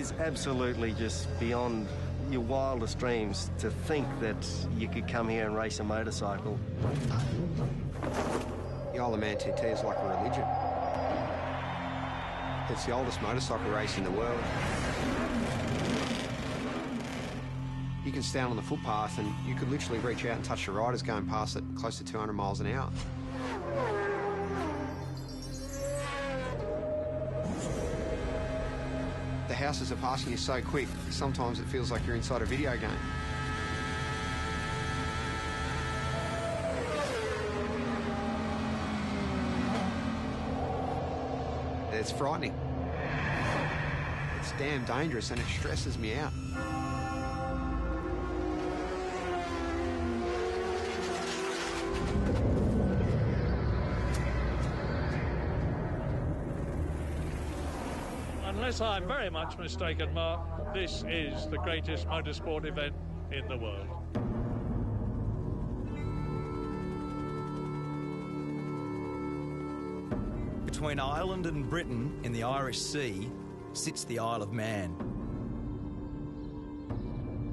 is absolutely just beyond your wildest dreams to think that you could come here and race a motorcycle. The Isle of Man TT is like a religion. It's the oldest motorcycle race in the world. You can stand on the footpath and you could literally reach out and touch the riders going past it close to 200 miles an hour. The houses are passing you so quick, sometimes it feels like you're inside a video game. It's frightening. It's damn dangerous and it stresses me out. Unless I'm very much mistaken, Mark, this is the greatest motorsport event in the world. Between Ireland and Britain in the Irish Sea sits the Isle of Man.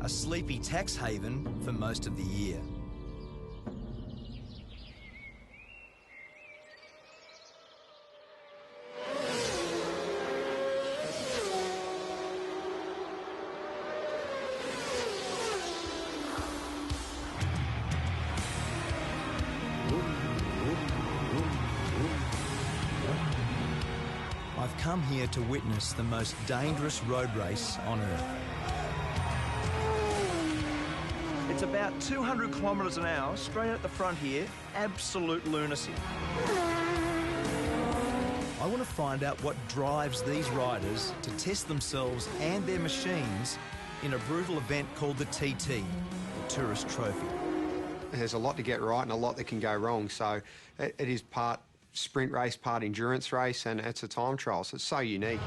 A sleepy tax haven for most of the year. I've come here to witness the most dangerous road race on Earth. It's about 200 kilometres an hour, straight at the front here, absolute lunacy. I want to find out what drives these riders to test themselves and their machines in a brutal event called the TT, the Tourist Trophy. There's a lot to get right and a lot that can go wrong, so it is part sprint race, part endurance race, and it's a time trial, so it's so unique.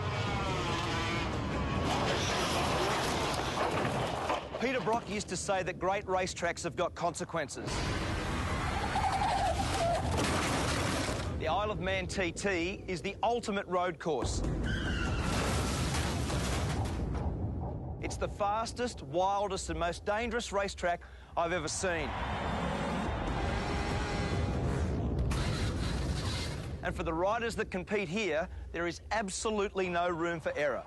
Peter Brock used to say that great racetracks have got consequences. The Isle of Man TT is the ultimate road course. It's the fastest, wildest and most dangerous racetrack I've ever seen. And for the riders that compete here, there is absolutely no room for error.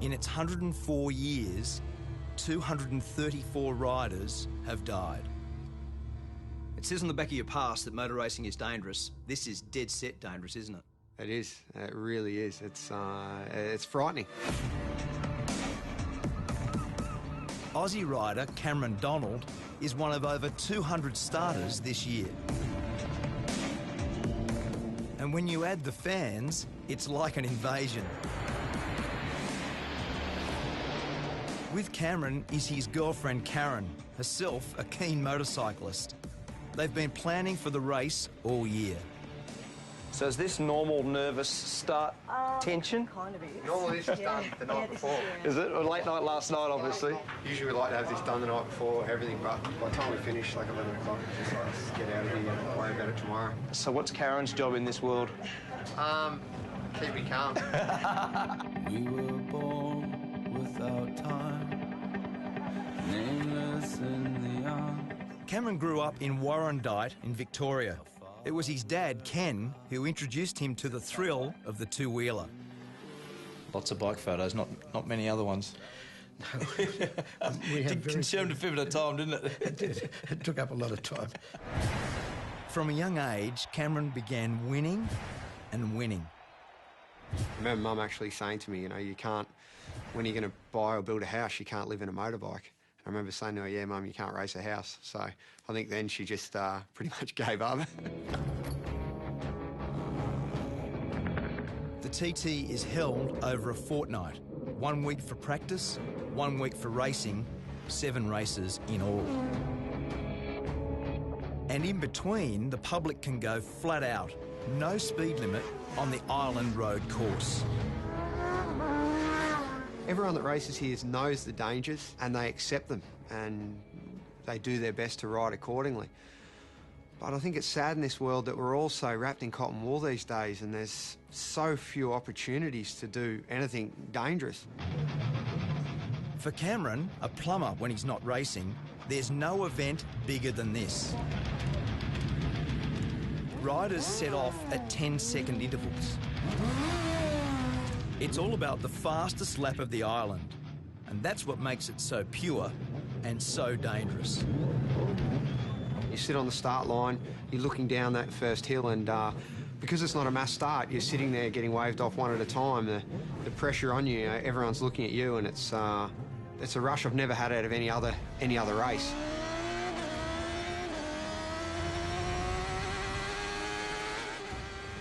In its 104 years, 234 riders have died. It says on the back of your pass that motor racing is dangerous. This is dead set dangerous, isn't it? It is. It really is. It's frightening. Aussie rider Cameron Donald is one of over 200 starters this year. And when you add the fans, it's like an invasion. With Cameron is his girlfriend Karen, herself a keen motorcyclist. They've been planning for the race all year. So is this normal nervous start tension? Kind of is. Normally this is done the night before. Is it? Or late night last night, obviously? Usually we like to have this done the night before, everything, but by the time we finish, like 11 o'clock, it's just like, let's get out of here and worry about it tomorrow. So what's Karen's job in this world? Keep me calm. We were born without time, nameless in the arms. Cameron grew up in Warrandyte in Victoria. It was his dad, Ken, who introduced him to the thrill of the two-wheeler. Lots of bike photos, not many other ones. It consumed a fair bit of time, didn't it? It did. It took up a lot of time. From a young age, Cameron began winning and winning. I remember Mum actually saying to me, you know, you can't, when you're going to buy or build a house, you can't live in a motorbike. I remember saying to her, yeah, Mum, you can't race a house. So I think then she just pretty much gave up. The TT is held over a fortnight. 1 week for practice, 1 week for racing, 7 races in all. And in between, the public can go flat out, no speed limit on the Island Road course. Everyone that races here knows the dangers and they accept them and they do their best to ride accordingly. But I think it's sad in this world that we're all so wrapped in cotton wool these days, and there's so few opportunities to do anything dangerous. For Cameron, a plumber when he's not racing, there's no event bigger than this. Riders set off at 10-second intervals. It's all about the fastest lap of the island, and that's what makes it so pure and so dangerous. You sit on the start line, you're looking down that first hill, and because it's not a mass start, you're sitting there getting waved off one at a time. The pressure on you, everyone's looking at you, and it's a rush I've never had out of any other race.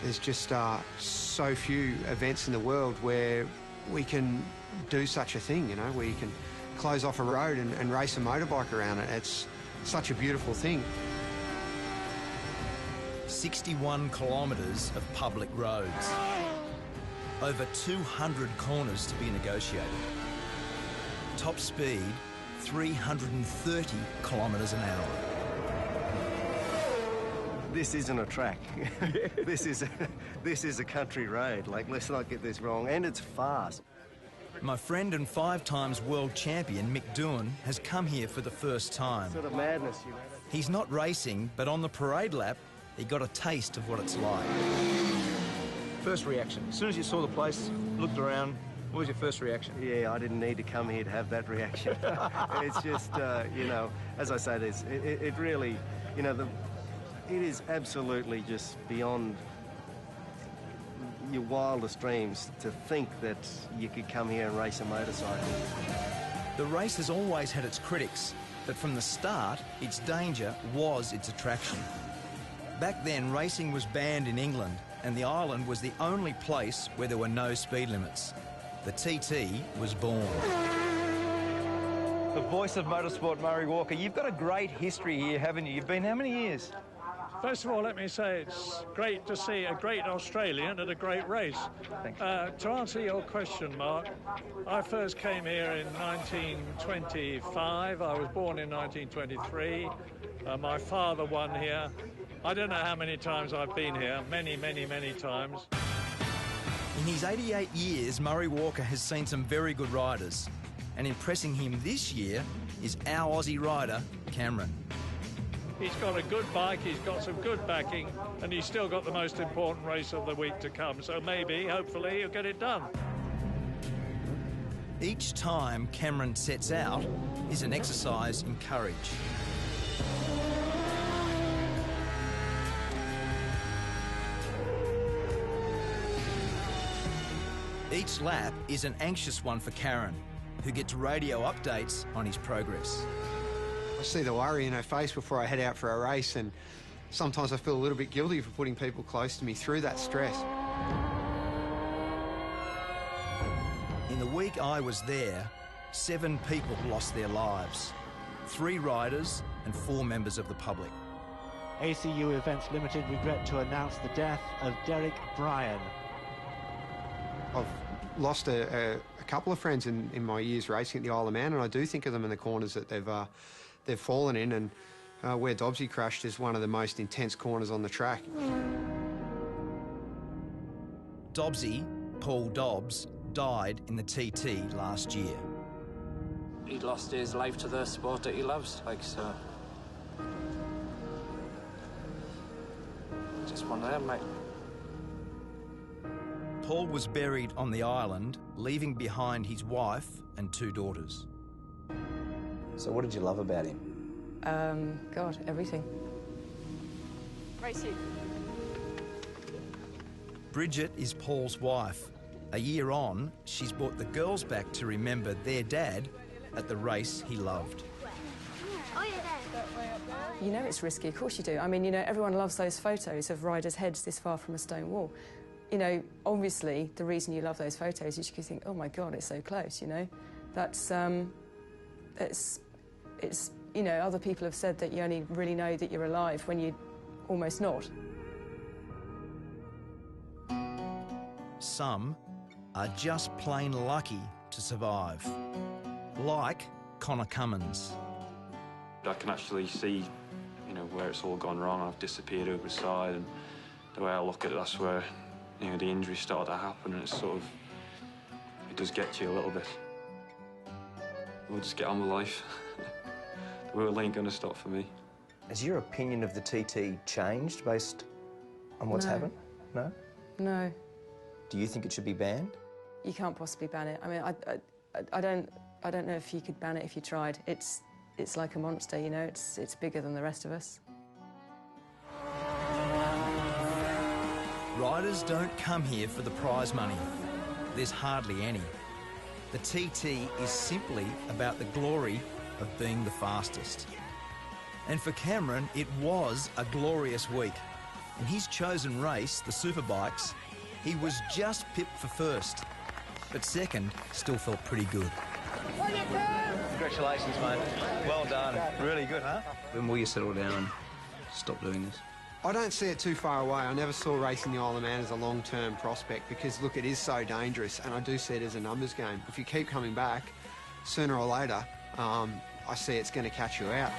There's just so few events in the world where we can do such a thing, you know, where you can close off a road and race a motorbike around it. It's such a beautiful thing. 61 kilometres of public roads. Over 200 corners to be negotiated. Top speed, 330 kilometres an hour. This isn't a track. This is a country road. Like, let's not get this wrong. And it's fast. My friend and 5 times world champion Mick Doohan has come here for the first time. Sort of madness, you know. He's not racing, but on the parade lap, he got a taste of what it's like. First reaction, as soon as you saw the place, looked around, what was your first reaction? Yeah, I didn't need to come here to have that reaction. It's just, you know, as I say this, it really, you know, it is absolutely just beyond your wildest dreams to think that you could come here and race a motorcycle. The race has always had its critics, but from the start, its danger was its attraction. Back then, racing was banned in England, and the island was the only place where there were no speed limits. The TT was born. The voice of motorsport, Murray Walker. You've got a great history here, haven't you? You've been how many years? First of all, let me say it's great to see a great Australian at a great race. To answer your question, Mark, I first came here in 1925. I was born in 1923. My father won here. I don't know how many times I've been here. Many, many, many times. In his 88 years, Murray Walker has seen some very good riders. And impressing him this year is our Aussie rider, Cameron. He's got a good bike, he's got some good backing, and he's still got the most important race of the week to come. So maybe, hopefully, he'll get it done. Each time Cameron sets out is an exercise in courage. Each lap is an anxious one for Karen, who gets radio updates on his progress. I see the worry in her face before I head out for a race, and sometimes I feel a little bit guilty for putting people close to me through that stress. In the week I was there, 7 people lost their lives. 3 riders and 4 members of the public. ACU Events Limited regret to announce the death of Derek Bryan. I've lost a couple of friends in my years racing at the Isle of Man, and I do think of them in the corners that they've fallen in, and where Dobbsy crashed is one of the most intense corners on the track. Dobbsy, Paul Dobbs, died in the TT last year. He lost his life to the sport that he loves, like, so. Just one of them, mate. Paul was buried on the island, leaving behind his wife and 2 daughters. So what did you love about him? God, everything. Racing. Bridget is Paul's wife. A year on, she's brought the girls back to remember their dad at the race he loved. You know it's risky, of course you do. I mean, you know, everyone loves those photos of riders' heads this far from a stone wall. You know, obviously, the reason you love those photos is you think, oh my God, it's so close, you know? That's, it's, you know, other people have said that you only really know that you're alive when you're almost not. Some are just plain lucky to survive. Like Connor Cummins. I can actually see you know, where it's all gone wrong. I've disappeared over the side, and the way I look at it, that's where, you know, the injury started to happen, and it's sort of, it does get to you a little bit. We'll just get on with life. The world ain't gonna stop for me. Has your opinion of the TT changed based on what's happened? No? No. Do you think it should be banned? You can't possibly ban it. I mean, I don't know if you could ban it if you tried. It's like a monster, you know. It's bigger than the rest of us. Riders don't come here for the prize money. There's hardly any. The TT is simply about the glory of being the fastest. And for Cameron, it was a glorious week. In his chosen race, the Superbikes, he was just pipped for first. But second still felt pretty good. Congratulations, mate. Well done. Really good, huh? When will you settle down and stop doing this? I don't see it too far away. I never saw racing the Isle of Man as a long-term prospect because, look, it is so dangerous, and I do see it as a numbers game. If you keep coming back, sooner or later, I see it's going to catch you out.